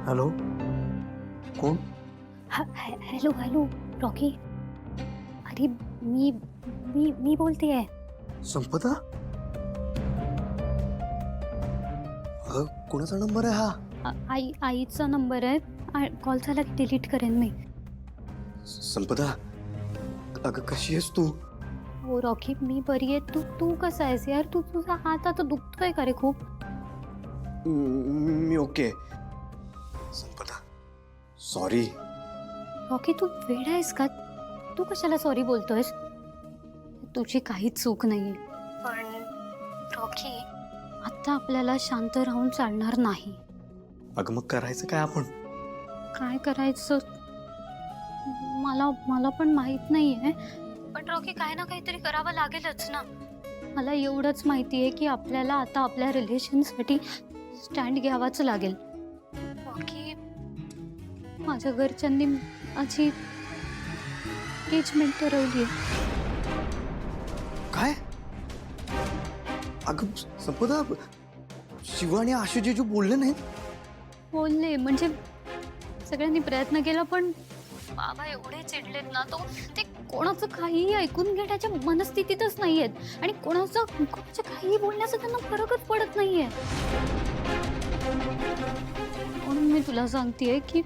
Hello, कोण? Hello hello Rocky. अरे मी मी मी बोलतेय. संपदा? कोणाचा नंबर आहे हा? आईचा नंबर आहे. कॉल झाला की डिलीट करेन मी. संपदा, अगं कशी आहेस तू? हो रॉकी, मी बरी आहे. तू तू कसा आहेस यार? तुझा हात आता दुखतोय का रे खूप? मी ओके. संपदा, सॉरी. रॉकी तू वेडा आहेस का? तू कशाला सॉरी बोलतोयस? तुझी काहीच चूक नाहीये. पण रॉकी, आता आपल्याला शांत राहून चालणार नाही. अगं मग करायचं काय आपण? काय करायचं मला पण माहित नाहीये. पण रॉकी, काय ना काहीतरी करावं लागेलच ना. मला एवढंच माहिती आहे की आपल्याला आता आपल्या रिलेशनसाठी स्टँड घ्यावाच लागेल. रॉकी, माझ्या घरच्यांनी माझी एंगेजमेंट ठरवली आहे. काय? अगं संपदा, शिवा आणि आशुजीजू बोलले नाहीत? बोलले म्हणजे सगळ्यांनी प्रयत्न केला, पण बाबा एवढे चिडलेत ना, तो ते कोणाचं काहीही ऐकून घेण्याच्या मनस्थितीतच नाहीयेत आणि कोणाच्या काहीही बोलण्याचा त्यांना फरकच पडत नाहीये. म्हणून मी तुला सांगतेय की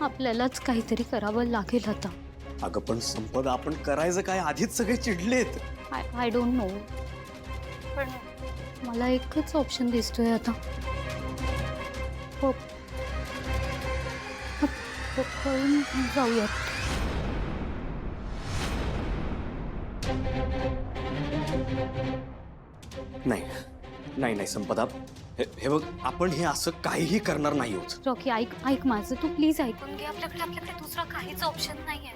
आपल्यालाच काहीतरी करावं लागेल आता. अगं पण संपदा, आपण करायचं काय? आधीच सगळे चिडलेत. आय डोंट नो, पण मला एकच ऑप्शन दिसतोय आता. होप करून जाऊयात. नाही नाही नाही संपदा, हे बघ, आपण हे असं काहीही करणार नाही आहोत. रॉकी, ऐक माझं, तू प्लीज ऐकून घे. आपल्याकडे दुसरा काहीच ऑप्शन नाहीये.